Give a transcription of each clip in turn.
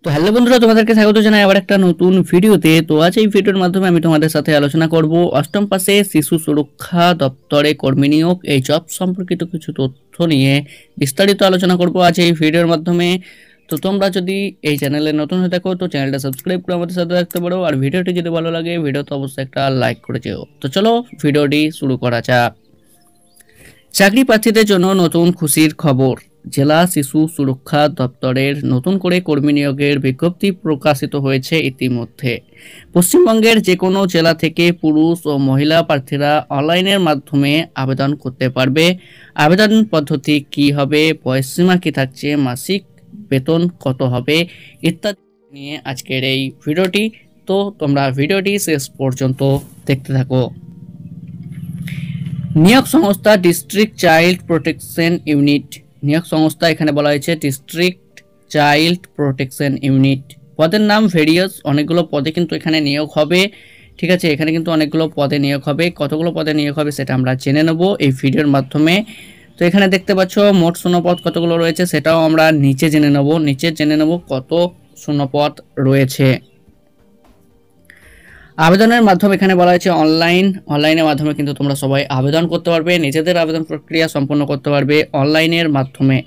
তো হ্যালো বন্ধুরা, তোমাদেরকে স্বাগত জানাই আবার একটা নতুন ভিডিওতে। তো আজ এই ভিডিওর মাধ্যমে আমি তোমাদের সাথে আলোচনা করব অষ্টম পাশে শিশু সুরক্ষা দপ্তরে কর্মী নিয়োগ এই জব সম্পর্কিত কিছু তথ্য নিয়ে বিস্তারিত আলোচনা করব আজ এই ভিডিওর মাধ্যমে। তো তোমরা যদি এই চ্যানেলে নতুন হয়ে থাকো তো চ্যানেলটা সাবস্ক্রাইব করে আমাদের সাথে রাখতে পারো, আর ভিডিওটি যদি ভালো লাগে ভিডিওতে অবশ্যই একটা লাইক করে যেও। তো চলো ভিডিওটি শুরু করা যাক। চাকরি প্রার্থীদের জন্য নতুন খুশির খবর। জেলা শিশু সুরক্ষা দপ্তরের নতুন করে কর্মী নিয়োগের বিজ্ঞপ্তি প্রকাশিত হয়েছে ইতিমধ্যে। পশ্চিমবঙ্গের যে কোনো জেলা থেকে পুরুষ ও মহিলা প্রার্থীরা অনলাইনের মাধ্যমে আবেদন করতে পারবে। আবেদন পদ্ধতি কি হবে, বয়সসীমা কি থাকছে, মাসিক বেতন কত হবে ইত্যাদি নিয়ে আজকের এই ভিডিওটি। তো তোমরা ভিডিওটি শেষ পর্যন্ত দেখতে থাকো। নিয়োগ সংস্থা ডিস্ট্রিক্ট চাইল্ড প্রোটেকশন ইউনিট। নিয়োগ সংস্থা এখানে বলা হয়েছে ডিস্ট্রিক্ট চাইল্ড প্রোটেকশন ইউনিট। পদের নাম ভেরিয়াস, অনেকগুলো পদে কিন্তু এখানে নিয়োগ হবে। ঠিক আছে, এখানে কিন্তু অনেকগুলো পদে নিয়োগ হবে। কতগুলো পদে নিয়োগ হবে সেটা আমরা জেনে নেব এই ভিডিওর মাধ্যমে। তো এখানে দেখতে পাচ্ছ মোট শূন্যপদ কতগুলো রয়েছে সেটাও আমরা নিচে জেনে নেব কত শূন্যপদ রয়েছে। আবেদনের মাধ্যমে এখানে বলা হয়েছে অনলাইনের মাধ্যমে কিন্তু তোমরা সবাই আবেদন করতে পারবে, নিজেদের আবেদন প্রক্রিয়া সম্পন্ন করতে পারবে অনলাইনের মাধ্যমে।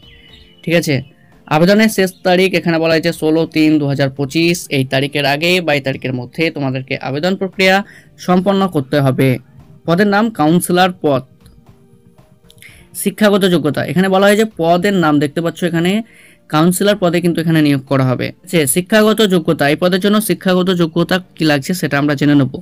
ঠিক আছে, আবেদনের শেষ তারিখ এখানে বলা হয়েছে 16/3/2025। এই তারিখের আগে বা এই তারিখের মধ্যে তোমাদেরকে আবেদন প্রক্রিয়া সম্পন্ন করতে হবে। পদের নাম কাউন্সিলর পদ। শিক্ষাগত যোগ্যতা এখানে বলা হয়েছে পদের নাম দেখতে পাচ্ছ এখানে কাউন্সিলর পদে কিন্তু এখানে নিয়োগ করা হবে। শিক্ষাগত যোগ্যতা, এই পদের জন্য শিক্ষাগত যোগ্যতা কি লাগছে সেটা আমরা জেনে নেব।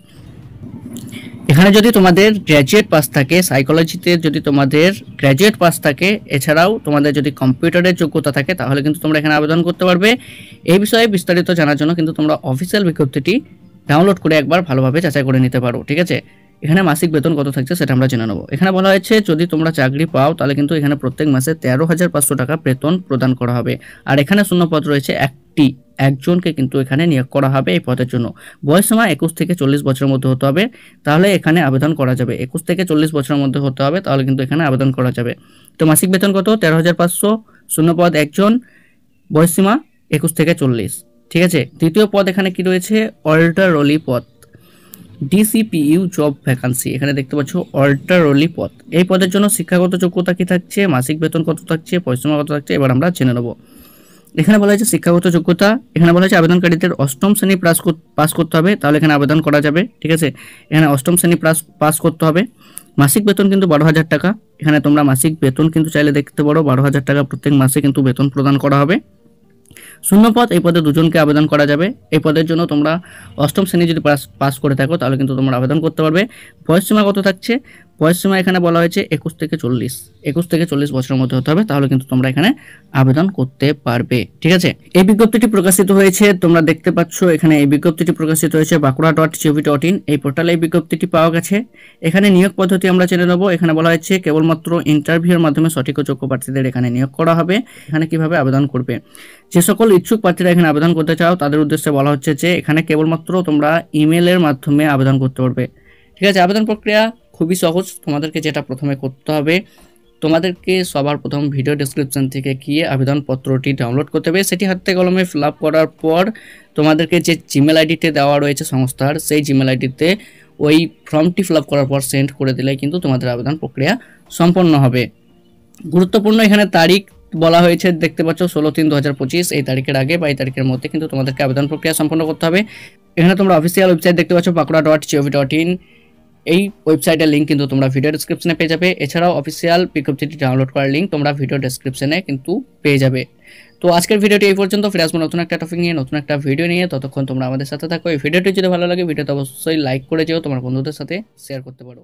এখানে যদি তোমাদের গ্র্যাজুয়েট পাস থাকে, সাইকোলজিতে যদি তোমাদের গ্র্যাজুয়েট পাস থাকে, এছাড়াও তোমাদের যদি কম্পিউটারের যোগ্যতা থাকে তাহলে কিন্তু তোমরা এখানে আবেদন করতে পারবে। এই বিষয়ে বিস্তারিত জানার জন্য কিন্তু তোমরা অফিসিয়াল বিজ্ঞপ্তিটি ডাউনলোড করে একবার ভালোভাবে যাচাই করে নিতে পারো। ঠিক আছে, এখানে মাসিক বেতন কত থাকছে সেটা আমরা জেনে নেব। এখানে বলা হয়েছে যদি তোমরা চাকরি পাও তাহলে কিন্তু এখানে প্রত্যেক মাসে 13,500 টাকা বেতন প্রদান করা হবে। আর এখানে শূন্যপদ রয়েছে একজনকে কিন্তু এখানে নিয়োগ করা হবে এই পদের জন্য। বয়সসীমা 21 থেকে 40 বছরের মধ্যে হতে হবে, তাহলে এখানে আবেদন করা যাবে। 21 থেকে 40 বছরের মধ্যে হতে হবে, তাহলে কিন্তু এখানে আবেদন করা যাবে। তো মাসিক বেতন কত? 13,500, শূন্যপদ একজন, বয়সসীমা 21 থেকে 40। ঠিক আছে, দ্বিতীয় পদ এখানে কি রয়েছে? অল্টারলি পদ, ডিসিপিইউ জব ভ্যাকান্সি। এখানে দেখতে পাচ্ছ অল্টারলি পদ। এই পদের জন্য শিক্ষাগত যোগ্যতা কি থাকছে, মাসিক বেতন কত থাকছে, বয়সসীমা কত থাকছে, এবার আমরা জেনে নেব। এখানে বলা হয়েছে শিক্ষাগত যোগ্যতা, এখানে বলা হয়েছে আবেদনকারীদের অষ্টম শ্রেণী পাস করতে হবে, তাহলে এখানে আবেদন করা যাবে। ঠিক আছে, এখানে অষ্টম শ্রেণী পাস করতে হবে। মাসিক বেতন কিন্তু 12,000 টাকা। এখানে তোমরা মাসিক বেতন কিন্তু চাইলে দেখতে পারো, 12,000 টাকা প্রত্যেক মাসে কিন্তু বেতন প্রদান করা হবে। শূন্যপদ, এই পদে দুজনকে আবেদন করা যাবে। এই পদের জন্য তোমরা অষ্টম শ্রেণী যদি পাস করে থাকো তাহলে কিন্তু তোমরা আবেদন করতে পারবে। বয়সসীমা কত থাকছে? বয়সসীমা এখানে বলা হয়েছে 21 থেকে 40 বছরের মধ্যে হতে হবে, তাহলে কিন্তু তোমরা এখানে আবেদন করতে পারবে। ঠিক আছে, এই বিজ্ঞপ্তিটি প্রকাশিত হয়েছে, তোমরা দেখতে পাচ্ছ এখানে এই বিজ্ঞপ্তিটি প্রকাশিত হয়েছে bakura.gov.in এই পোর্টালে এই বিজ্ঞপ্তিটি পাওয়া গেছে। এখানে নিয়োগ পদ্ধতি আমরা জেনে নেব। এখানে বলা হয়েছে কেবলমাত্র ইন্টারভিউর মাধ্যমে সঠিক ও যোগ্য প্রার্থীদের এখানে নিয়োগ করা হবে। এখানে কিভাবে আবেদন করবে? যে সকল ইচ্ছুক প্রার্থীরা এখানে আবেদন করতে চাও তাদের উদ্দেশ্যে বলা হচ্ছে যে এখানে কেবলমাত্র তোমরা ইমেলের মাধ্যমে আবেদন করতে পারবে। ঠিক আছে, আবেদন প্রক্রিয়া খুবই সহজ। তোমাদেরকে যেটা প্রথমে করতে হবে, তোমাদেরকে সবার প্রথম ভিডিও ডেসক্রিপশন থেকে গিয়ে আবেদনপত্রটি ডাউনলোড করতে হবে। সেটি হাতে কলমে ফিল আপ করার পর তোমাদেরকে যে জিমেল আইডিতে দেওয়া রয়েছে সংস্থার, সেই জিমেল আইডিতে ওই ফর্মটি ফিল আপ করার পর সেন্ড করে দিলে কিন্তু তোমাদের আবেদন প্রক্রিয়া সম্পন্ন হবে। গুরুত্বপূর্ণ এখানে তারিখ বলা হয়েছে, দেখতে পাচ্ছ 16/3/2025। এই তারিখের আগে বা এই তারিখের মধ্যে কিন্তু তোমাদেরকে আবেদন প্রক্রিয়া সম্পন্ন করতে হবে। এখানে তোমরা অফিসিয়াল ওয়েবসাইট দেখতে পাচ্ছ bakura.gov.in। এই ওয়েবসাইটের লিঙ্ক কিন্তু তোমরা ভিডিও ডেসক্রিপশনে পেয়ে যাবে। এছাড়াও অফিসিয়াল বিজ্ঞপ্তিটি ডাউনলোড করার লিঙ্ক তোমরা ভিডিও ডেসক্রিপশনে কিন্তু পেয়ে যাবে। তো আজকের ভিডিওটি এই পর্যন্ত। ফিরে আসবো নতুন একটা টপিক নিয়ে, নতুন একটা ভিডিও নিয়ে। ততক্ষণ তোমরা আমাদের সাথে থাকো। এই ভিডিওটি যদি ভালো লাগে ভিডিওতে অবশ্যই লাইক করে যেও, তোমার বন্ধুদের সাথে শেয়ার করতে পারো।